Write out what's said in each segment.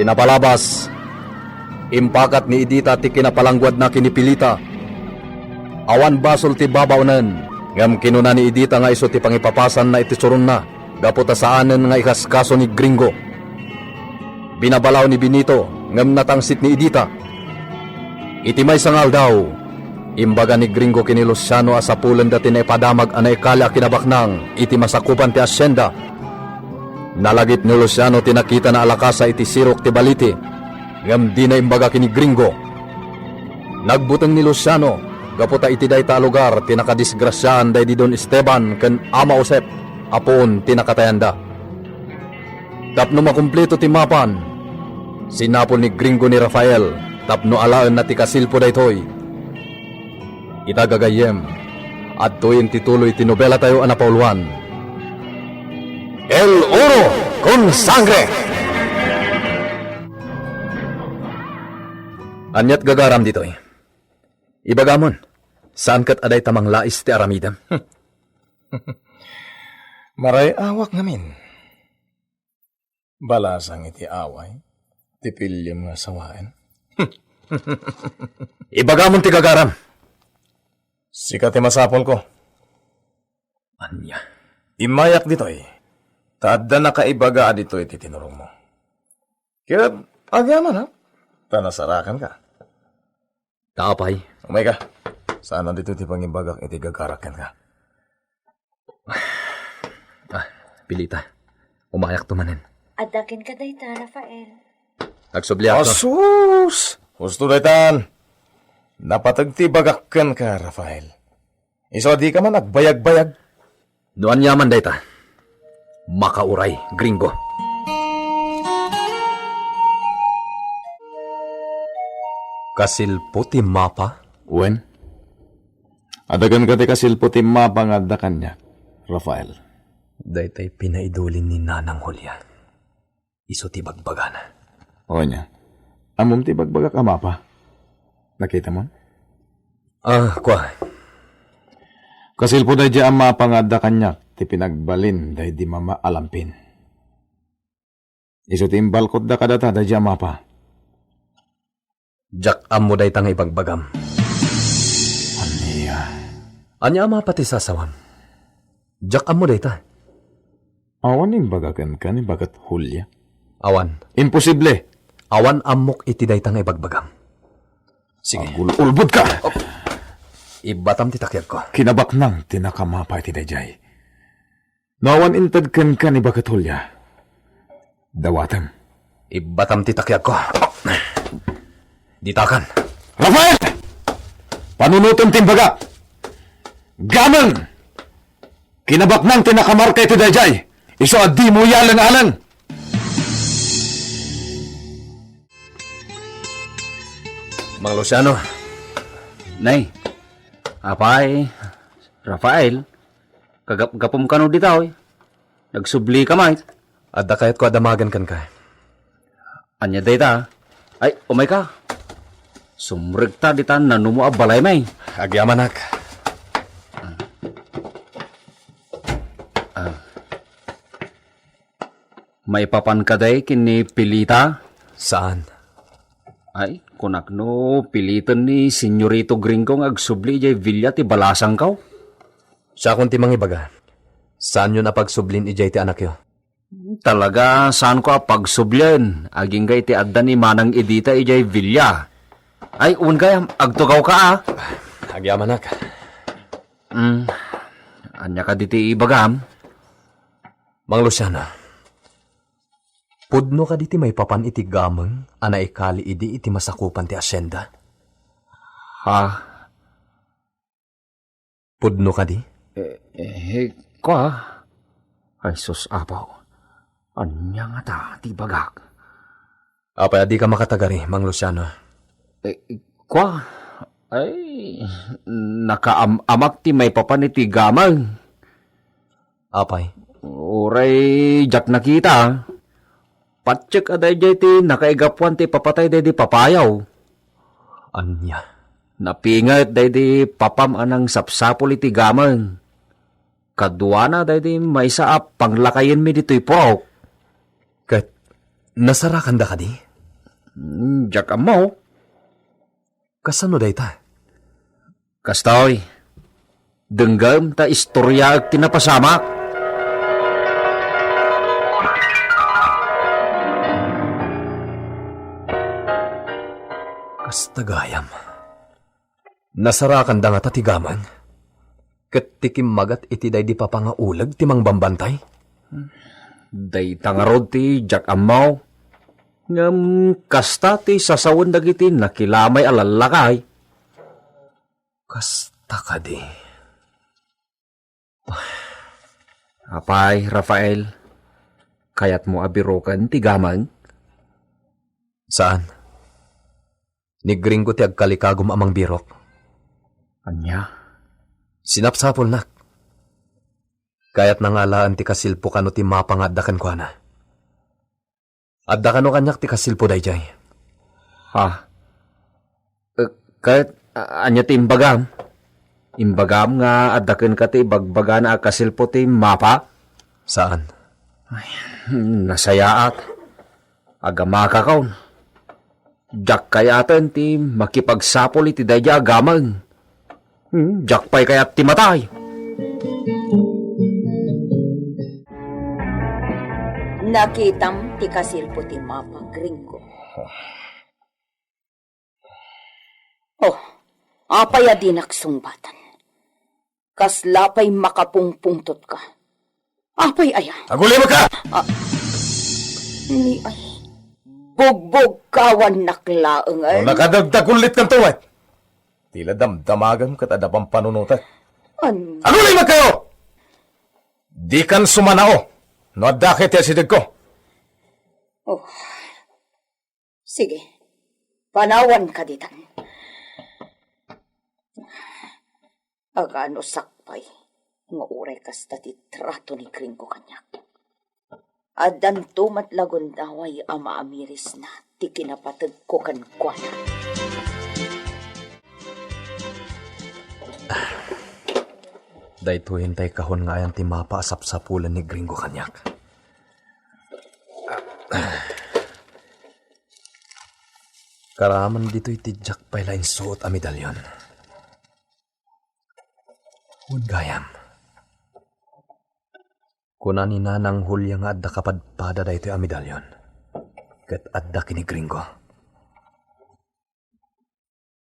tinapalabas. Impakat ni Idita ti kinapalangguad na kinipilita. Awan basol ti babawnen, ngam kinuna ni Idita nga iso ti pangipapasan na itisuron na, gaputa saanen nga ikaskaso ni Gringo. Binabalaw ni Benito, ngam natangsit ni Idita. Iti may sangal daw, imbaga ni Gringo kini Luciano asapulen dati na ipadamag anay kala kinabaknang iti masakupan ti asyenda. Nalagit ni Luciano tinakita na alakasa iti sirok ti baliti, ngam di na imbaga kini Gringo. Nagbuteng ni Luciano, gaputa iti dayta lugar tinakadisgrasyan day di Don Esteban ken Ama Josep, apon tinakatayanda. Tapno makumpleto ti mapan, sinapol ni Gringo ni Rafael, tapno alaan na ti kasilpo daytoy. Itagagayem, at tuyin tituloy ti nobela tayo anapauluan. El Oro con Sangre! Anyat gagaram ditoy. Ibagamon, saan kat aday tamang lais ti aramidam? Maray awak ngamin. Balasang iti away, ti pilyam nga sawain. Ibagamon ti gagaram. Sikat ti masapol ko. Anya? Imayak ditoy. Taadda na kaibaga ditoy iti tinurong mo. Kaya agyaman ha? Tanasarakan ka. Taapay. Umay ka. Saan nandito ti pangibagak iti gagarakan ka? Pilita. Umayak tumanin. Adakin ka dayta, Rafael. Nagsubliak ko. Asus! Gusto daytan. Napatagti bagakkan ka, Rafael. Iso di ka man nagbayag-bayag. Doan yaman dayta. Makauray, Gringo. Kasilpo ti mapa? Wen? Adagan ka ti kasilpo ti mapangada kanya, Rafael. Daytay pinaidulin ni Nanang Julia. Iso ti bagbagana. O niya. Amom ti bagbaga ka mapa. Nakita mo? Kwa. Kasilpo day di ang mapangada kanya ti pinagbalin day di mama alampin. Iso ti imbalkot da kadata day di ang mapa. Jak amo day tang ibagbagam. Aniya. Anya ama pati sasawam. Jak amo day ta. Awan imbagagan ka ni bagat Hulya. Awan. Imposible. Awan amok iti day tang ibagbagam. Sige. Ulbud ka. Ibatam ti takyag ko. Kinabak nang tinakamapa iti dayjay. Nawan intad kan ka ni bagat Hulya. Dawatam. Ibatam ti takyag ko. Ditakan. Rafael! Panunutan timbaga! Gamang! Kinabak nang tinakamarka iti dayjay. Iso adi mo yalang-alang. Mang Luciano. Nay, apay, Rafael, kagapom ka no ditaw eh. Nagsubli ka may. Adda kayat ko adamagan kan ka. Anya dayta, ay, umay ka. Sumrig ta ditan na numu abalay may. Agyamanak. May papan ka day kini pilita. Saan? Ay, kunak no, pilitan ni Senyorito Gringo ng agsubli jay Villa ti balasang kaw. Siya kung ti mangibaga. Saan yun napagsublin ijay ti anak yo? Talaga, saan ko pagsublyan? Aging gay ti adda ni Manang Edita ijay Villa. Ay, gay, agtugaw ka ah. Agyamanak. Anya ka diti ibagam? Mang Luciano. Pudno ka diti may papan iti gameng, ana ikali idi iti masakupan ti asyenda. Ha? Pudno ka di? Kwa? Ay, sus, apaw. Anya nga ta, ti bagak. Apay, di ka makatagari, Mang Luciano. Kwa? Ay, nakaamak ti may papan iti gamang. Apay? Uray, jak nakita. Patsik aday jay ti nakaigapuan ti papatay day di papayaw. Anya? Napingat day di papam anang sapsapol iti gamang. Kaduana day di may saap panglakayin mi dito'y porok. Kat, nasarakan da ka di? Jak amaw. Kasano dayta? Kastoy. Denggam ta istorya ag tinapasamak. Kastagayam. Nasarakan da nga tatigaman. Ket tikim magat iti day di papangaulag timang bambantay. Day tangarod ti jak amaw. Ngam kasta ti sasawan dagiti nakilamay alalakay. Kasta ka di. Apay, Rafael. Kayat mo abirokan ti gamang? Saan? Nigring ko ti agkalikagom amang birok. Anya? Sinapsapol nak. Kayat nangalaan ti kasilpo kano ti mapangaddakan ko na. Addakan o kanyak ti kasilpo dayjay. Ha? Kahit anya ti imbagam? Imbagam nga addaken ka ti bagbaga na kasilpo ti mapa? Saan? Nasayaat. Agamaka kaon. Jak kayaten ti makipagsapol iti dayja agamang. Jak pay kayat ti matay. Nakitam ti kasilpo ti mapa, gringo. Oh, apay adi naksungbatan. Kaslapay makapungpungtot ka. Apay aya. Agulima ka! Ni ay. Bugbog kawan naklaang ay. Nakadagdag ulit kang tuwad. Tila damdamagan kat adapang panunutat. An... Agulima kayo! Di kan sumanao. No adakit ya sidag ko. Oh. Sige. Panawan ka ditan. Agano sakpay. Nga uray kasta ti trato ni gringo kanyak. Adan tumat lagon daway ama amiris na ti kinapatag ko kankwana. Dayto hintay kahon nga yan ti mapa asap-sapulan ni gringo kanyak. Karaman dito'y tijak pailain suot a medalyon. Gayam. Kunani nanang hulya nga adda kapadpada dayto'y a medalyon. Ket adda kini gringo.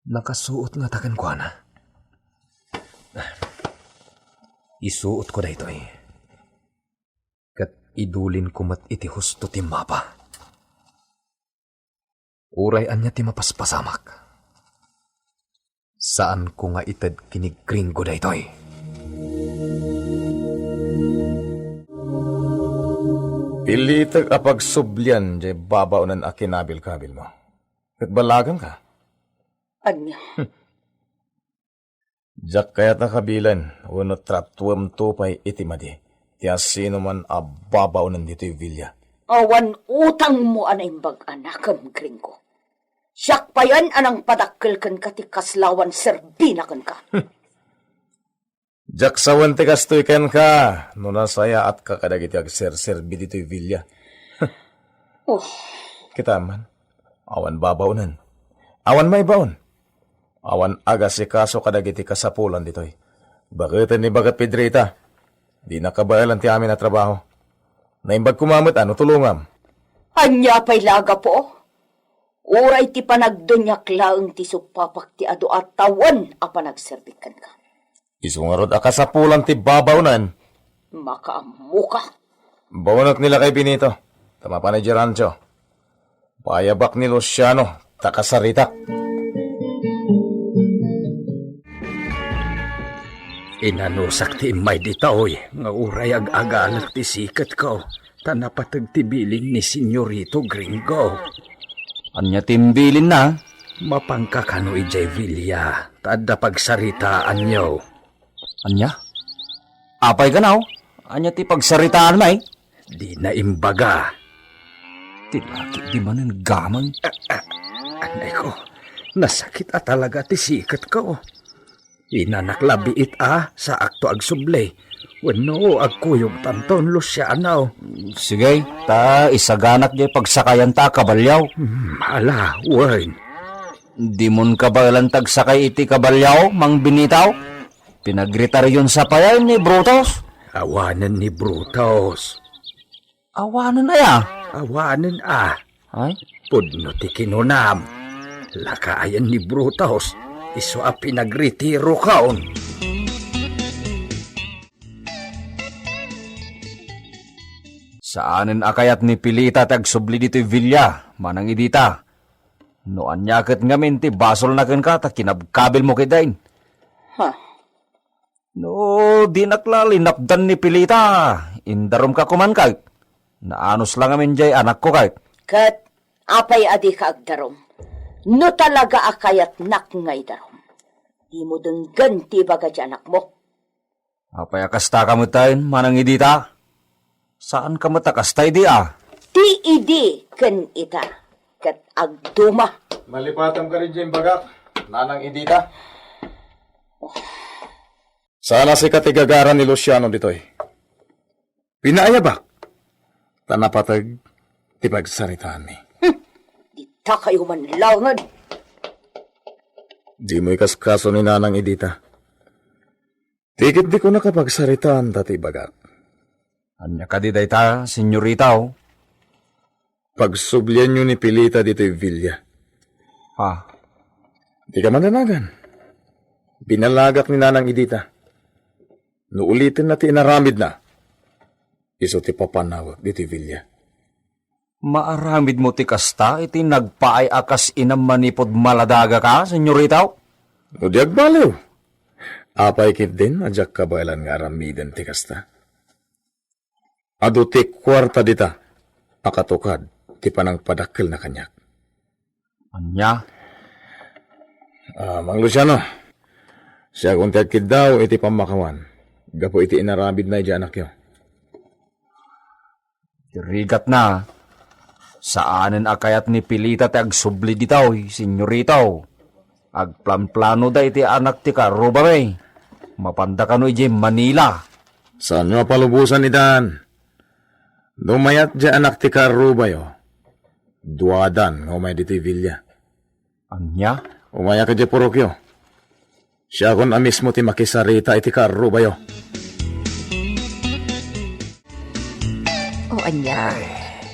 Nakasuot nga taken ko na. Isuot ko daytoy. Ket idulin ko mat iti husto ti mapa. Uray anya ti mapaspasamak. Saan ko nga ited kini gringo daytoy? Pilitag apag sublyan jay babaw nan akinabil-kabil mo. Kat balagan ka. Anya? Jak kayat nakabilan, uno tratuam tupay itimadi. Tiya sino man ababaw nandito'y vilya. Awan utang mo anaimbag anakam gringo. Siyak pa yan anang padakkel kan ka ti kaslawan serbinakan ka. Jak sawan ti kastoy ken ka, no nasaya at kakadagiti agserserbi dito'y vilya. Oh, Kita man, awan babaw nan. Awan may baon. Awan aga si kaso kadagiti kasapulan dito'y. Bakit ni bagat Pedrita? Di nakabayalan ti amin na trabaho. Naimbag kumamit ano tulungam. anya pa'y laga po. Uray ti panagdunyak laeng ti supapak ti adu at tawan a panagserbikan ka. Isungarod akasapulan ti babaw nan. Makaamu ka. Bawanak nila kay Benito. Tama pa ni Gerancio. Payabak ni Luciano. Takasarita. Inanusak ti imay di taoy, nga uray ag-agalak ti sikat ko, tanapatag ti bilin ni Senyorito Gringo. Anya timbilin na, mapangkakano ijay Villa, tada pagsaritaan nyo. Anya? Apay ka now? Anya ti pagsaritaan may? Di na imbaga. Tilaki di man ang gamang. Anay ko, nasakit at talaga ti sikat ko. Inanaklabiit sa akto agsublay. Wano, agkuyog tanton, Luciano. Sige, ta isaganak di pagsakayan ta kabalyaw. Ala, Wayne. Di mon kabalan tagsakay iti kabalyaw, mang binitaw. Pinagritaryon sa payan ni Brutus. Awanan ni Brutus. Awanan na ya. Awanan Ay, Pudno ti kinunam. Lakaayan ni Brutus. Iso a pinagritiro kaon. saanen akayat ni Pilita tagsubli dito'y Villa, manang idita. Noan nyakit ngamin ti basol na ken ka, ta kinabkabil mo kidain. Ha? No, di naklali napdan ni Pilita. Indarom ka kuman kay. Naanos lang amin jay anak ko kay. Kat, apay adi ka agdarom. No talaga akayat nak ngay darom. Di mo denggan ti baga di anak mo. Apay akasta kamutayin, manang idita. Saan kamutakastay di Ti idi ken ita. Kat agduma. Malipatam ka rin dyan, bagak. Nanang Idita. Sana si katigagaran ni Luciano ditoy. Pinaaya ba? Tanapatag, tipagsaritaan ni. Di ta kayo manlangan. Di mo ikaskaso ni Nanang Idita. Tikit di ko nakapagsaritaan, tati bagak. Anya ka di dayta, senyorita o. Pagsublian nyo ni Pilita dito'y Villa. Ha, Di ka mananagan. Binalagak ni Nanang Idita. Nuulitin na ti inaramid na. Iso ti papanawag dito'y Villa. maaramid mo ti kasta, iti nagpaay akas inam manipod maladaga ka, senyorita o. No di agbaliw. Apay kit din, adyak kabalan nga aramidan ti kasta. Ado ti kwarta dita, akatukad, ti panang padakkel na kanyak. Anya, Mang Luciano, siya kung ti agkid daw, iti pamakawan. Gapo iti inarabid na iti anak yo. tirigat na. Saanen akayat ni Pilita ti agsubli ditaw, senyorita o. Agplan-plano da iti anak ti karubay. Mapanda ka no iti Manila. Saan nyo palubusan ni Dan? Dumayat di anak ti karubayo. Duadan, umay diti Villa. Anya, Umaya ka di purokyo. Siya kon amis mo ti makisarita iti karubayo. O anya,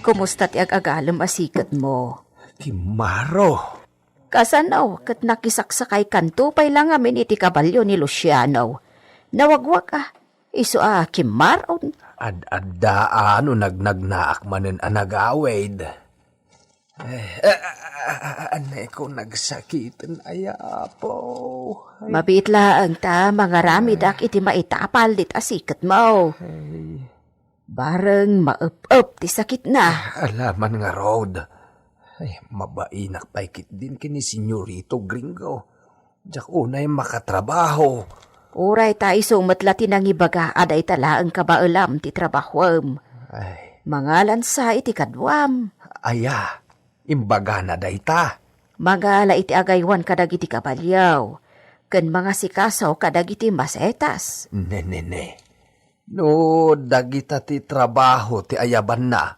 kumusta ti ag-agalem asikat mo? Kimaro. Kasanaw, kat nakisaksakay kanto pay lang amin iti kabalyo ni Luciano. Nawagwag iso kimaron. Ad-addaan o nagnagnaak manen anagawid. Anay ko nagsakitan ayapo. Mabitla ang ta, mga ramidak iti maitapal dit asikat mo. Bareng maup-up ti sakit na. Alaman nga road. Ay, mabainak paikit din kini Senyorito Gringo. Diyak unay makatrabaho. Uray ta isumatla tinang ibaga aday tala ang kabaulam ti trabahwam. Ay, Mangalan sa iti kadwam. aya, imbaga na dayta. Magala iti agaywan kadag iti kabalyaw. Ken mga sikasaw kadag iti masetas. Nene. No, dagita ti trabaho ti ayaban na.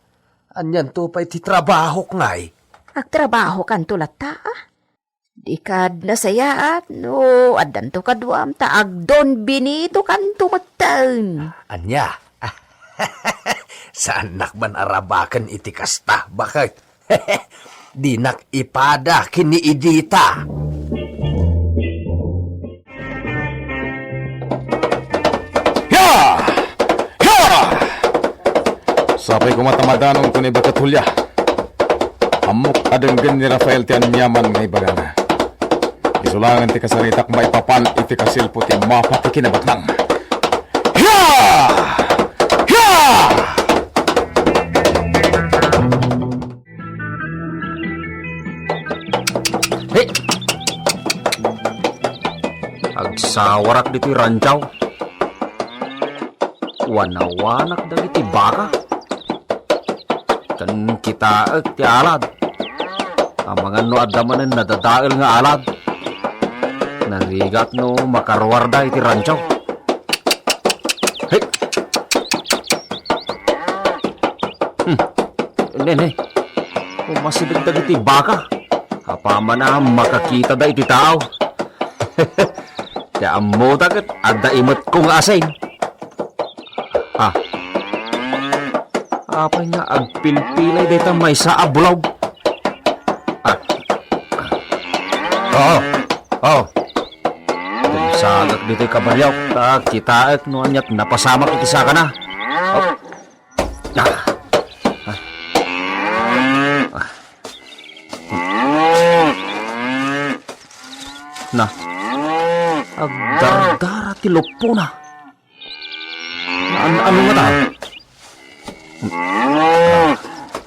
Anyan to pa ti trabaho ngay. Agtrabaho kan tulat ta. Di kad nasayaat, no, adan to kadwam ta agdon binito kan tumagtan. Anya? Saan nakban arabakan iti kasta? Bakit? Di nak ipada kini idita. Ya! Ya! Sapay kumatamadanong ko ni Bakatulya. Amok adenggan ni Rafael ti anyaman nga ibagana. Isulangan ti kasaritak maipapan iti kasilpo ti mapa ti kinabatnang. Ya! Ya! hey! Agsawarak dito'y ranjaw. Wanawanak dagiti baka. Kan kita ti alad. Ang mga no adamanen nadadail nga alad. Narigat no makarwarda iti ranchaw. Hey! Nene, kung masidagdag iti baka, kapama na makakita da iti tao. Kaya mo dagat, ada imot kong asin. Ah, apay nga agpilpilay dito may sa abulaw. Oo. Sagak dito kabaryaw. Kita at nuanyak napasamak itisa ka na. Na. Agdardara ti lupo na. Ano nga ta?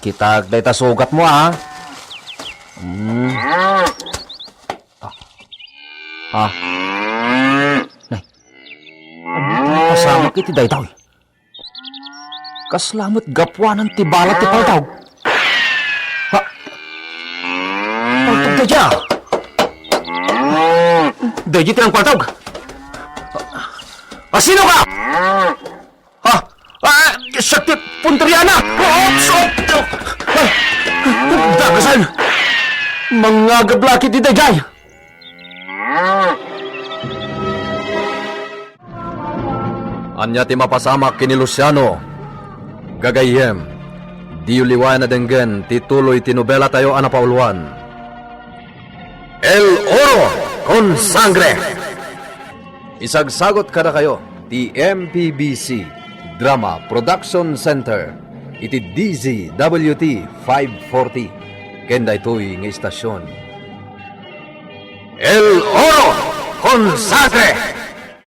Kita dita sugat mo ha. Nay. Ano pasamak iti daytaw? Kaslamot gapwanan ti balat ti paltaw. Ha? Paltog da dya. Daya ti ang paltaw. Sino ka? Sakti Puntriana! Dagasan! Mga gablaki ti dagay! Anya ti mapasamak kini Luciano. Gagayem, di uliwan na denggen ti tuloy ti nobela tayo anapauluan. El Oro con Sangre. Isagsagot kada kayo ti MPBC Drama Production Center iti DZWT 540 kenda ito'y nga istasyon. El Oro con Sangre.